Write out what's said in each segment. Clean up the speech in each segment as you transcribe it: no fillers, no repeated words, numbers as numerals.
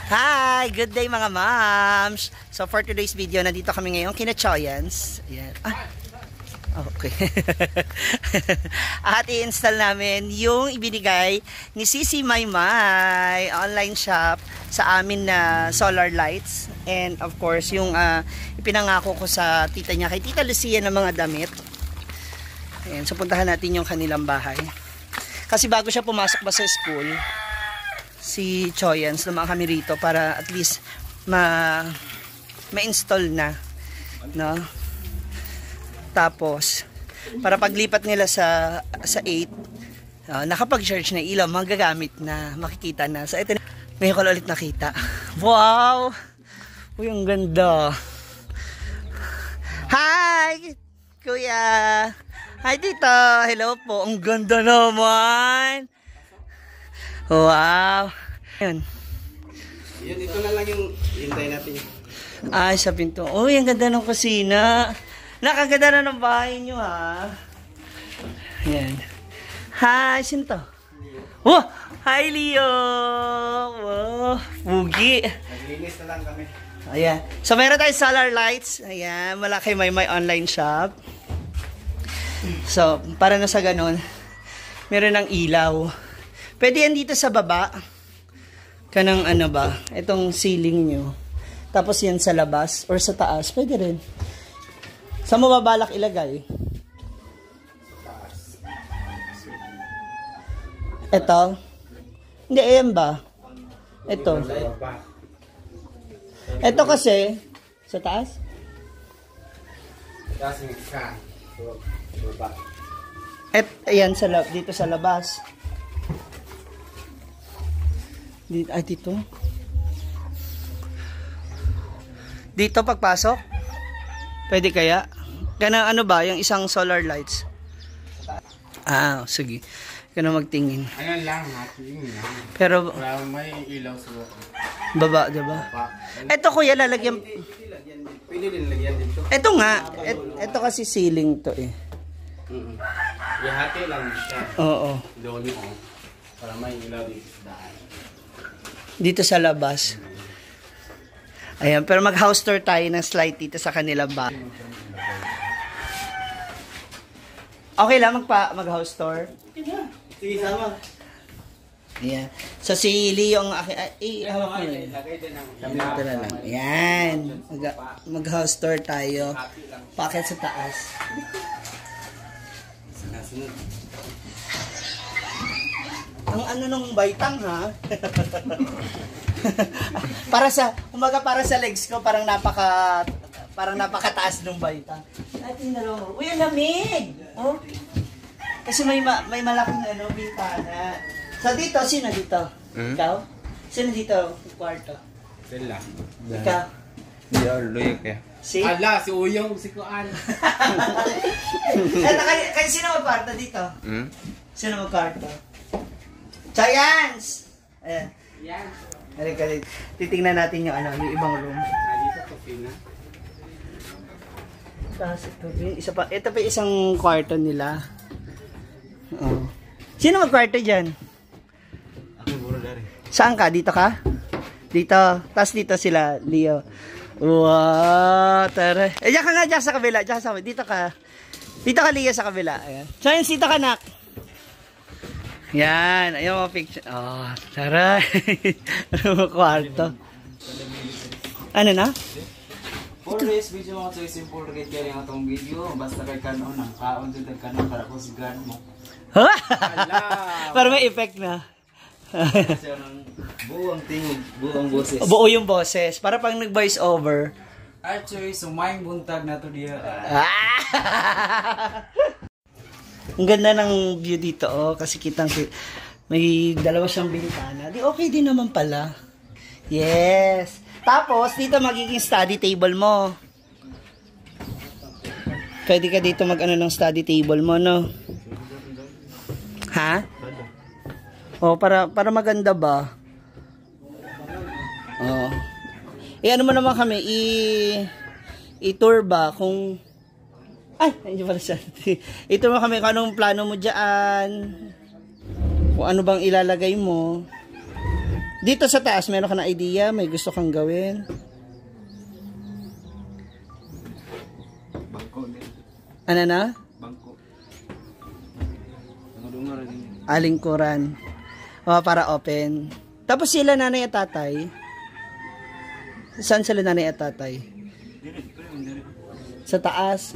Hi! Good day mga moms! So for today's video, nandito kami ngayon kina Choyans. Ayan. Okay. At i-install namin yung ibinigay ni Sisi Maymay online shop sa amin na solar lights. And of course, yung ipinangako ko sa tita niya, kay Tita Lucia, ng mga damit. Ayan, so puntahan natin yung kanilang bahay. Kasi bago siya pumasok ba sa school, si Choyans, naman kami rito para at least ma-install na, no? Tapos para paglipat nila sa 8, nakapag-charge na ilaw, magagamit na, makikita na. So ito, may ko ulit nakita. Wow! Uy, ang ganda. Hi! Kuya! Hi, tita! Hello po! Ang ganda naman! Wow! Ayun. Yun, ito na lang yung hintay natin. Ay, sa pinto. Uy, ang ganda ng kusina. Nakaganda na ng bahay nyo, ha? Ayan. Hi, sino to? Oh! Hi, Leo! Wow! Pugi! Naglinis na lang kami. Ayan. So, meron tayong solar lights. Ayan. Malaki may online shop. So, para na sa ganun, meron ng ilaw. Pwede yan dito sa baba. Kanang ano ba? Itong ceiling nyo. Tapos yan sa labas or sa taas. Pwede rin. Saan mo babalak ilagay? Ito? Hindi, ayan ba? Ito. Ito kasi, sa taas? Taas yung ka. Ayan, dito sa labas. Dito. Dito pagpasok? Pwede kaya? Kana ano ba? Yung isang solar lights? Sige. Kana magtingin. Ayan lang, natin yan. Pero wala may ilaw sa baba, diba? Ito kuya, lalagyan. Pwede din lagyan dito. Ito nga. Ito kasi ceiling to eh. Ihati lang siya. Oo. Doon mo. Para may ilaw dito sa daan. Dito sa labas. Ayan, pero mag-house tour tayo ng slide dito sa kanila ba. Okay lang mag-house tour? Sige, sama. Ayan. So si Leo ang hawak mo yun. Ito na lang. Ayan. Mag-house tour tayo. Pakit sa taas. Ang ano nung baitang, ha? para sa legs ko, parang napakataas nung baitang. Ay, tingnan mo. Uy, ang lamig! Oh. Kasi may malaking bintana. So dito, sino dito? Ikaw? Sino dito? Kwarto? Sila. Ikaw? Hindi, luyok eh. Si? Ala, si Uyong, si Kuan. Kaya sino magkwarto dito? Sino magkwarto? Giants! Ayan. Yan. Titingnan natin yung ibang room. Dito ko pina. Tapos ito pa isang kwarto nila. Oh. Sino magkwarto dyan? Ako buro dari. Saan ka? Dito ka? Dito. Tapos dito sila, Leo. Wow, tara. Diyan ka nga, diyan sa kabila. Dito ka. Dito ka, Leo, sa kabila. Ayan. Giants, dito ka, nak. Yan, ayun mga picture. Oh, tara. Ano kwarto? Ano na? For this video mga choice simple rin kaya yung atong video. Basta kay kanon ang kaon dito kay kanon para ko sigan mo. Para may effect na. Kasi buong tingog, buong boses. Buo yung boses. Para pag nag-voice over. Actually, sumayang buntag na to diya. Ang ganda ng view dito, kasi may dalawa siyang bintana. Di okay din naman pala. Yes. Tapos, dito magiging study table mo. Pwede ka dito ng study table mo, no? Ha? Para maganda ba? Ano mo naman kami, i-tour ba kung ay, hindi pala siya. Ito mo kami kung anong plano mo dyan. Kung ano bang ilalagay mo. Dito sa taas, meron ka na idea? May gusto kang gawin? Bangko din. Ano na? Bangko. Dungar din. Alingkuran. Para open. Tapos sila nanay at tatay. Saan sila nanay at tatay? Dire. Sa taas.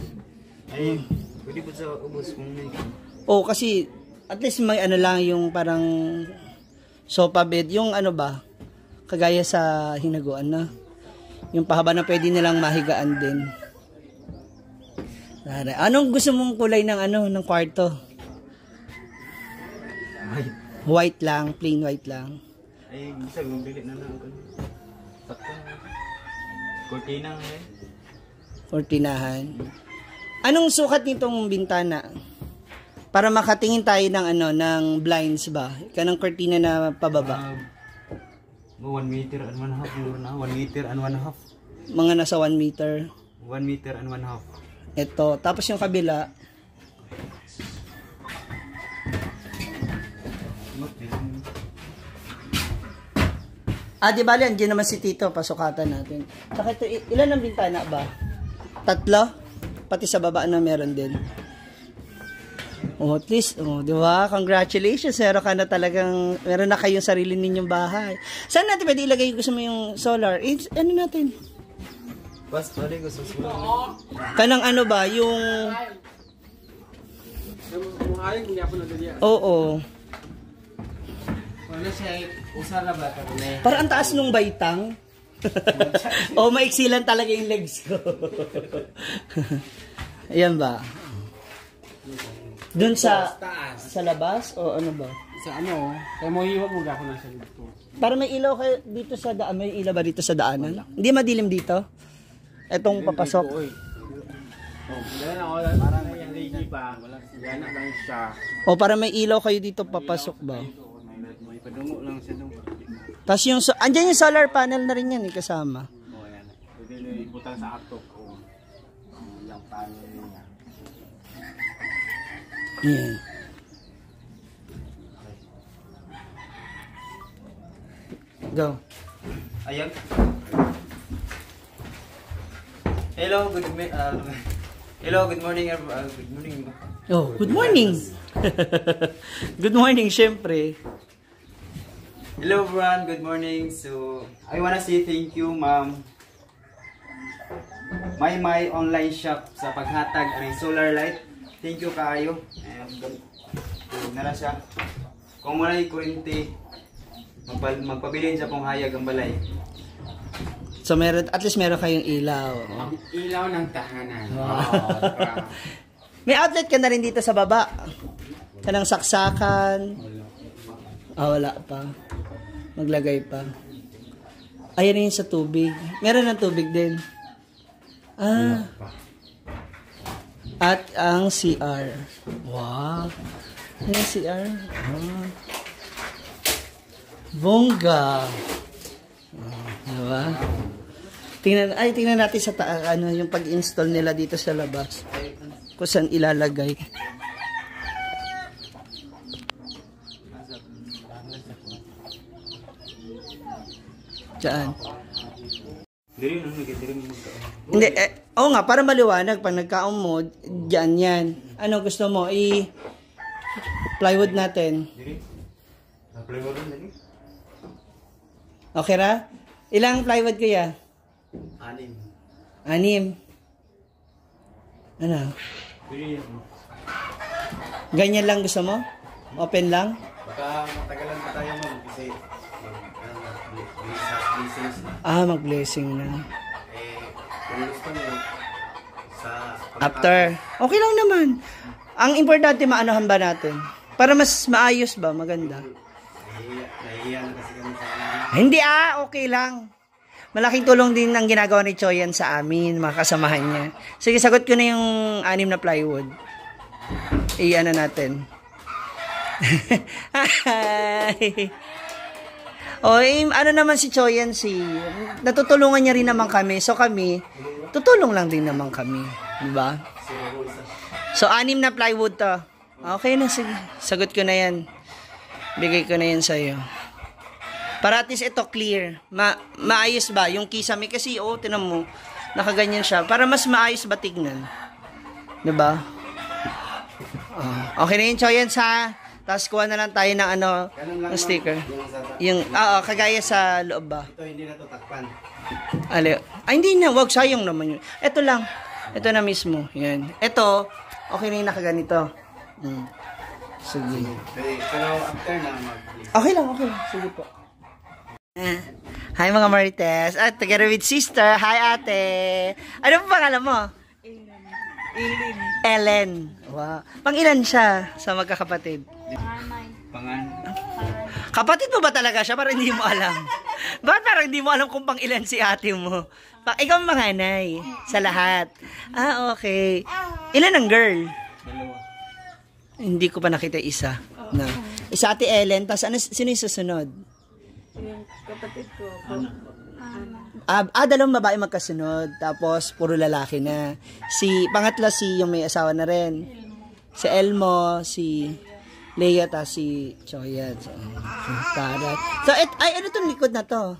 Ay, pwede po sa ubos kung may. Oh, kasi at least may ano lang yung parang sofa bed. Yung ano ba? Kagaya sa hinaguan na. Yung pahaba na pwede nilang mahigaan din. Anong gusto mong kulay ng ng kwarto? White lang, plain white lang. Ay, bisa bumili na ako. Sakto. Cortina eh. Kortinahan. Anong sukat nitong bintana? Para makatingin tayo ng ng blinds ba? Kanang kortina na pababa. 1 meter and 1 half yun na. 1 meter and 1 half. Mga nasa 1 meter. 1 meter and 1 half. Ito. Tapos yung kabila. Di bali, andyan naman si Tito. Pasukatan natin. Saka ito, ilan ang bintana ba? 3? Pati sa baba na meron din. At least, di ba? Congratulations. Meron na kayong sarili ninyong bahay. Saan natin pwede ilagay gusto mo yung solar? Ano natin? Bas, pwede gusto mo. Kanang ba? Yung... Oo. Wala siya, usara ba? Para ang taas nung baitang. Maiksilan talaga yung legs ko. Ayan ba? Doon sa labas o ano ba? Sa kaya mo hiwag mo gako na siya dito. Para may ilaw kayo dito sa daan. May ilaw ba dito sa daanan? Hindi madilim dito? Etong papasok. Para na yung lady pa, yan na lang siya. O para may ilaw kayo dito papasok ba? May padungo lang siya doon. Tapos andyan yung solar panel na rin yan kasama. Yan. Pwede na ibutang sa atok ko. Yung panel niya. Yan. Go. Ayan. Hello, good morning everyone. Good morning. Oh, good morning. Good morning, syempre. Hello everyone, good morning. So, I wanna say thank you, Ma'am My online shop sa paghatag ng solar light. Thank you kaayo. Nara siya. Kung wala yung kurente, magpabilin sa pong hayag ang balay. So at least meron kayong ilaw. Ang ilaw ng tahanan. May outlet ka na rin dito sa baba. Kanang saksakan. Wala pa. Maglagay pa. Ayan yun sa tubig. Meron ng tubig din. At ang CR. Wow. Ano yung CR? Bongga. Diba? Tingnan natin sa yung pag-install nila dito sa labas. Kung saan ilalagay. Diyan. Hindi, nga, para maliwanag, pag nagkaon mo, diyan yan. Ano gusto mo? Plywood natin. Okay ra? Ilang plywood kuya? 6. Ano? Ganyan lang gusto mo? Open lang? Baka matagalan pa tayo mo kasi Mag-blessing na. kung gusto mo sa After. Okay lang naman. Ang importante maanohan ba natin? Para mas maayos ba? Maganda. nahihiya na kasi kami sa Hindi okay lang. Malaking tulong din ang ginagawa ni Choyan sa amin, mga kasamahan niya. Sige, sagot ko na yung 6 na plywood. Ano natin. Hi! Ano naman si Choyan natutulungan niya rin naman kami. So kami, tutulong lang din naman kami. Diba? So 6 na plywood to. Okay na, sige. Sagot ko na yan. Bigay ko na yan sa'yo. Para at least ito clear. Maayos ba? Yung kisame kasi, tinan mo, nakaganyan siya. Para mas maayos ba tignan? Diba? Okay na yun, Choyans ha. Tapos kuha na lang tayo ng ng sticker. Yung, kagaya sa loob ba? Ito hindi na to takpan. Ay, hindi na. Wag, sayang naman yun. Ito lang. Ito na mismo. Yan. Ito, okay na yung nakaganito. Sige. Pero after na Okay lang. Sige po. Hi mga Marites. Together with sister. Hi ate. Ano po pangalan mo? Ellen. Wow. Pang-ilan siya sa magkakapatid? Kapatid mo ba talaga siya? Parang hindi mo alam. Bakit parang hindi mo alam kung pang-ilan si ate mo? Ikaw ang manganay sa lahat. Okay. Ilan ang girl? dalawa. Hindi ko pa nakita isa. No. Isa ate Ellen. Tapos sino yung susunod? Yung kapatid ko. Dalawang babae magkasunod. Tapos, puro lalaki na. Pangatlo yung may asawa na rin. Si Elmo, si Leia, ta si Choyat. So, ano itong likod na to?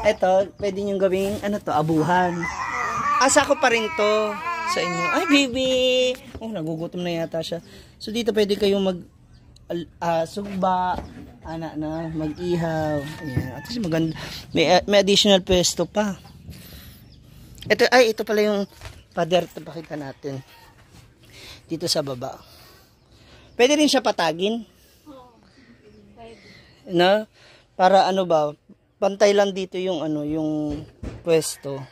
Ito, pwede nyo gawing, abuhan. Asa ko pa rin to sa inyo. Ay, baby! Nagugutom na yata siya. So, dito pwede kayong sugba, mag-ihaw. Ayan. At least maganda. May additional pwesto pa. Ito pala yung pader. Ito pakita natin. Dito sa baba. Pwede rin siya patagin. No? Para pantay lang dito yung yung pwesto.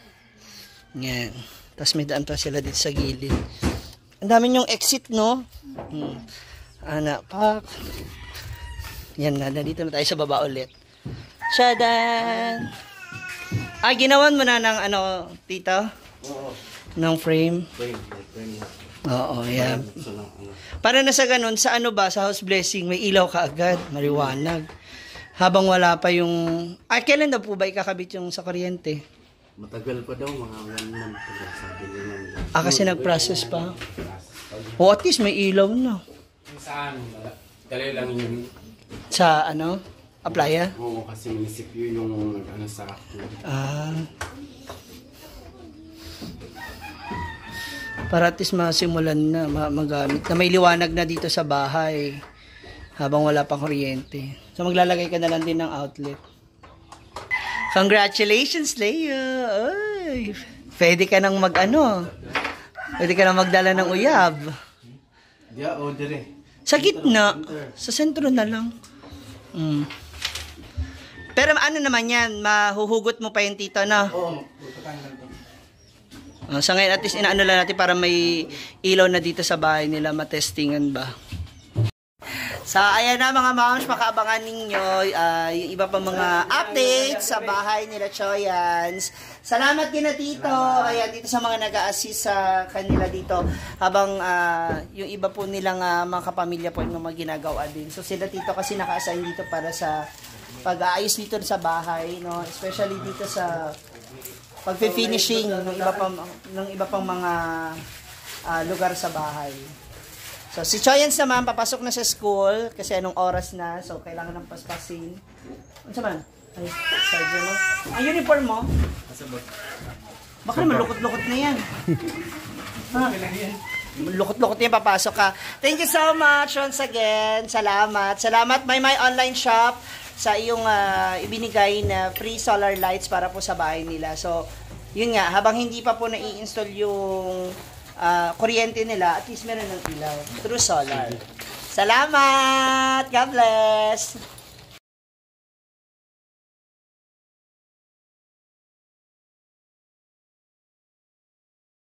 Yan. Tapos may daan pa sila dito sa gilid. Ang dami yung exit, no? Pak. Yan na, nandito na tayo sa baba ulit. Shadan! Ginawan mo na ng tito? Oo. Ng frame? Frame. Oo, yan. Para na sa ganun, sa sa house blessing, may ilaw ka agad, maliwanag. Habang wala pa yung... kailan daw po ba ikakabit yung sa kuryente? Matagal pa daw, mga 1 month pa daw, sabi nila. Kasi nag-process pa. At least may ilaw na. Saan? Dali lang yun. Sa Aplaya? Oo, kasi munisipyo yung sa ako. Para at least masimulan na magamit. Na may liwanag na dito sa bahay. Habang wala pang kuryente. So maglalagay ka na lang din ng outlet. Congratulations, Leo! Ay, pwede ka nang pwede ka nang magdala ng uyab. Order eh. Sa gitna, sa sentro na lang. Pero naman yan, mahuhugot mo pa yung tito, no? Oo. Sa ngayon, at least lang natin para may ilaw na dito sa bahay nila, matestingan ba. So, ayan na mga moms, makaabangan ninyo yung iba pa mga updates sa bahay nila Choyans. Salamat kina Tito, kaya dito sa mga nag-a-assist sa kanila dito, habang yung iba po nilang mga kapamilya po yung mga ginagawa din. So, sila Tito kasi naka-assign dito para sa pag-aayos dito sa bahay, no? Especially dito sa pag-finishing ng iba pang mga lugar sa bahay. So, si Choyans naman, papasok na sa school kasi anong oras na. So, kailangan ng paspasin. Ano man? Ay, charger mo. Ang uniform mo? Baka naman lukot-lukot na yan. Lukot-lukot na yan, papasok ka. Thank you so much once again. Salamat. Salamat, My Online Shop, sa iyong ibinigay na free solar lights para po sa bahay nila. So, yun nga, habang hindi pa po na-i-install yung kuryente nila, at least meron ng ilaw through solar. Salamat! God bless!